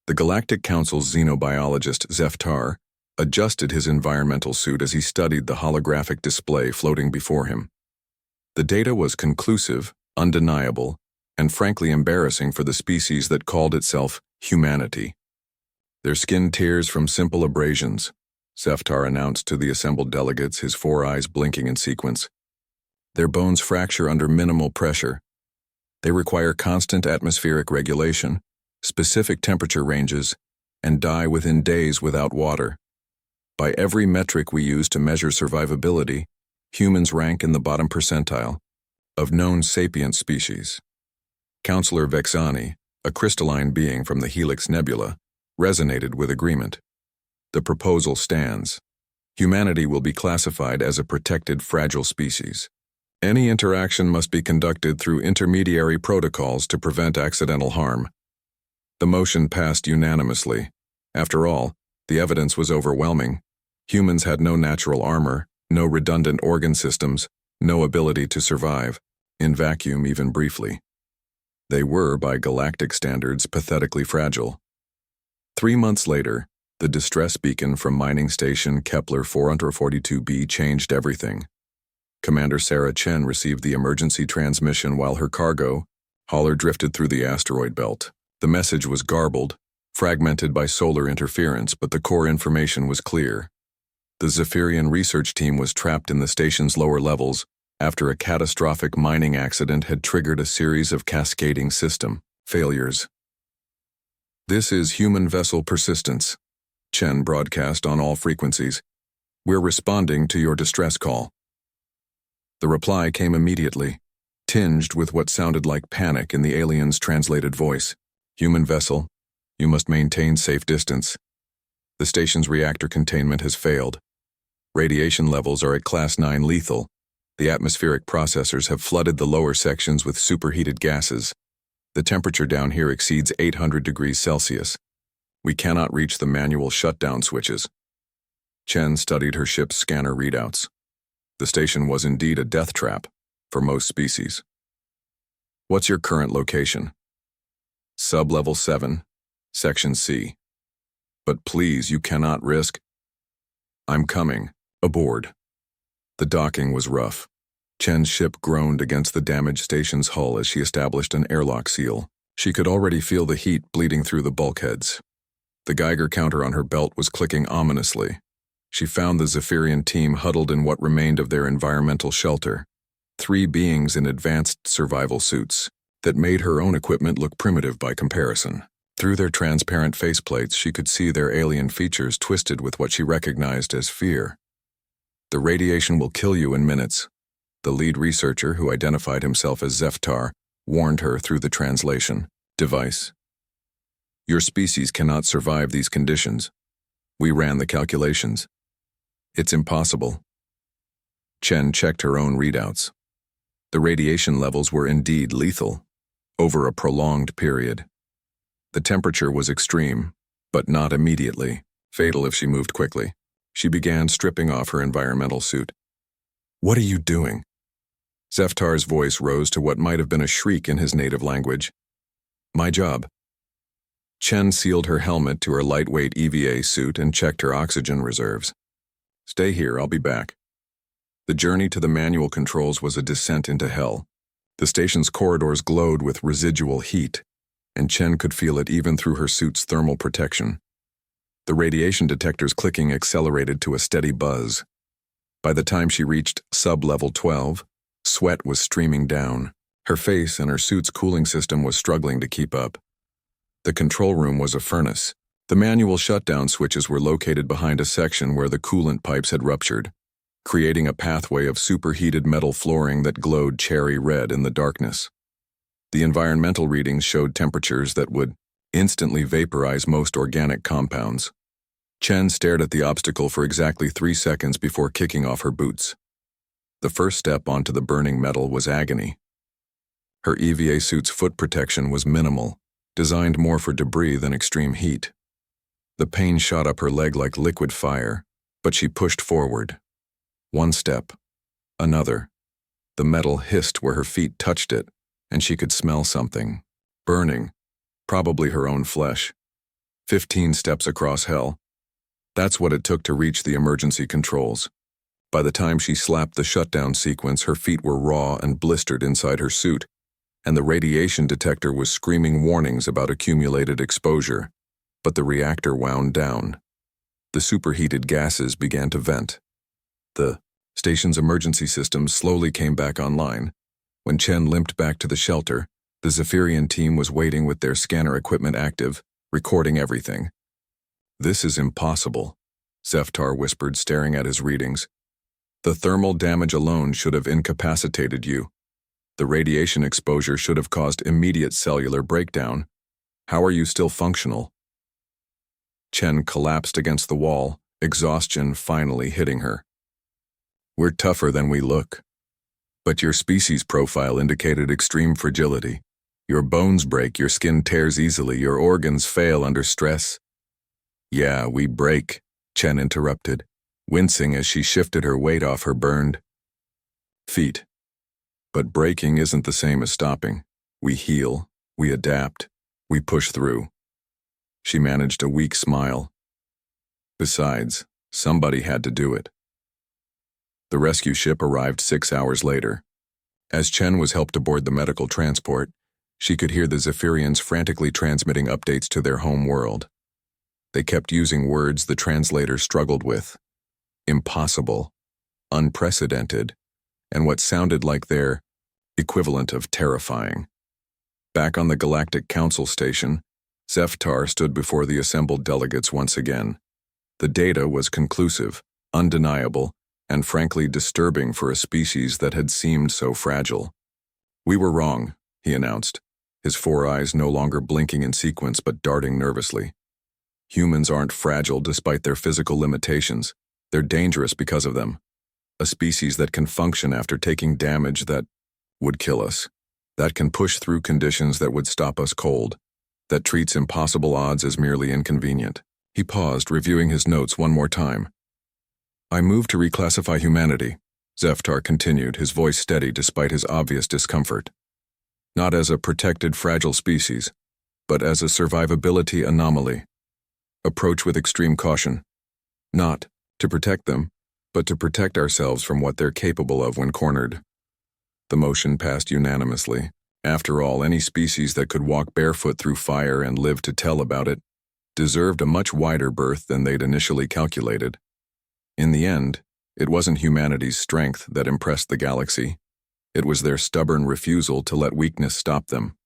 The Galactic Council's xenobiologist Zeftar adjusted his environmental suit as he studied the holographic display floating before him. The data was conclusive, undeniable, and frankly embarrassing for the species that called itself humanity. Their skin tears from simple abrasions, Zeftar announced to the assembled delegates, his 4 eyes blinking in sequence. Their bones fracture under minimal pressure. They require constant atmospheric regulation, specific temperature ranges, and die within days without water. By every metric we use to measure survivability, humans rank in the bottom percentile of known sapient species. Counselor Vexani, a crystalline being from the Helix Nebula, resonated with agreement. The proposal stands. Humanity will be classified as a protected fragile species. Any interaction must be conducted through intermediary protocols to prevent accidental harm. The motion passed unanimously. After all, the evidence was overwhelming. Humans had no natural armor, no redundant organ systems, no ability to survive, in vacuum even briefly. They were, by galactic standards, pathetically fragile. 3 months later, the distress beacon from mining station Kepler 442b changed everything. Commander Sarah Chen received the emergency transmission while her cargo hauler drifted through the asteroid belt. The message was garbled, fragmented by solar interference, but the core information was clear. The Zephyrian research team was trapped in the station's lower levels after a catastrophic mining accident had triggered a series of cascading system failures. "This is human vessel persistence," Chen broadcast on all frequencies. "We're responding to your distress call." The reply came immediately, tinged with what sounded like panic in the alien's translated voice. "Human vessel, you must maintain safe distance. The station's reactor containment has failed. Radiation levels are at Class 9 lethal. The atmospheric processors have flooded the lower sections with superheated gases. The temperature down here exceeds 800 degrees Celsius. We cannot reach the manual shutdown switches." Chen studied her ship's scanner readouts. The station was indeed a death trap for most species. "What's your current location?" "Sub-level 7, Section C. But please, you cannot risk." "I'm coming. Aboard." The docking was rough. Chen's ship groaned against the damaged station's hull as she established an airlock seal. She could already feel the heat bleeding through the bulkheads. The Geiger counter on her belt was clicking ominously. She found the Zephyrian team huddled in what remained of their environmental shelter. 3 beings in advanced survival suits that made her own equipment look primitive by comparison. Through their transparent faceplates, she could see their alien features twisted with what she recognized as fear. "The radiation will kill you in minutes," the lead researcher, who identified himself as Zeftar, warned her through the translation device. "Your species cannot survive these conditions. We ran the calculations. It's impossible." Chen checked her own readouts. The radiation levels were indeed lethal, over a prolonged period. The temperature was extreme, but not immediately, fatal if she moved quickly. She began stripping off her environmental suit. "What are you doing?" Zeftar's voice rose to what might have been a shriek in his native language. "My job." Chen sealed her helmet to her lightweight EVA suit and checked her oxygen reserves. "Stay here, I'll be back." The journey to the manual controls was a descent into hell. The station's corridors glowed with residual heat, and Chen could feel it even through her suit's thermal protection. The radiation detector's clicking accelerated to a steady buzz. By the time she reached sub-level 12, sweat was streaming down. Her face and her suit's cooling system was struggling to keep up. The control room was a furnace. The manual shutdown switches were located behind a section where the coolant pipes had ruptured, creating a pathway of superheated metal flooring that glowed cherry red in the darkness. The environmental readings showed temperatures that would instantly vaporize most organic compounds. Chen stared at the obstacle for exactly 3 seconds before kicking off her boots. The first step onto the burning metal was agony. Her EVA suit's foot protection was minimal, designed more for debris than extreme heat. The pain shot up her leg like liquid fire, but she pushed forward. 1 step, another. The metal hissed where her feet touched it, and she could smell something. Burning, probably her own flesh. 15 steps across hell. That's what it took to reach the emergency controls. By the time she slapped the shutdown sequence, her feet were raw and blistered inside her suit, and the radiation detector was screaming warnings about accumulated exposure. But the reactor wound down. The superheated gases began to vent. The station's emergency systems slowly came back online. When Chen limped back to the shelter, the Zephyrian team was waiting with their scanner equipment active, recording everything. "This is impossible," Zeftar whispered, staring at his readings. "The thermal damage alone should have incapacitated you. The radiation exposure should have caused immediate cellular breakdown. How are you still functional?" Chen collapsed against the wall, exhaustion finally hitting her. "We're tougher than we look. But your species profile indicated extreme fragility. Your bones break, your skin tears easily, your organs fail under stress." "Yeah, we break," Chen interrupted, wincing as she shifted her weight off her burned feet. "But breaking isn't the same as stopping. We heal, we adapt, we push through." She managed a weak smile. "Besides, somebody had to do it." The rescue ship arrived 6 hours later. As Chen was helped aboard the medical transport, she could hear the Zephyrians frantically transmitting updates to their home world. They kept using words the translator struggled with: impossible, unprecedented, and what sounded like their equivalent of terrifying. Back on the Galactic Council station, Zeftar stood before the assembled delegates once again. The data was conclusive, undeniable, and frankly disturbing for a species that had seemed so fragile. "We were wrong," he announced, his 4 eyes no longer blinking in sequence but darting nervously. "Humans aren't fragile despite their physical limitations. They're dangerous because of them. A species that can function after taking damage that would kill us, that can push through conditions that would stop us cold, that treats impossible odds as merely inconvenient." He paused, reviewing his notes one more time. "I move to reclassify humanity," Zeftar continued, his voice steady despite his obvious discomfort. "Not as a protected, fragile species, but as a survivability anomaly. Approach with extreme caution. Not to protect them, but to protect ourselves from what they're capable of when cornered." The motion passed unanimously. After all, any species that could walk barefoot through fire and live to tell about it deserved a much wider berth than they'd initially calculated. In the end, it wasn't humanity's strength that impressed the galaxy. It was their stubborn refusal to let weakness stop them.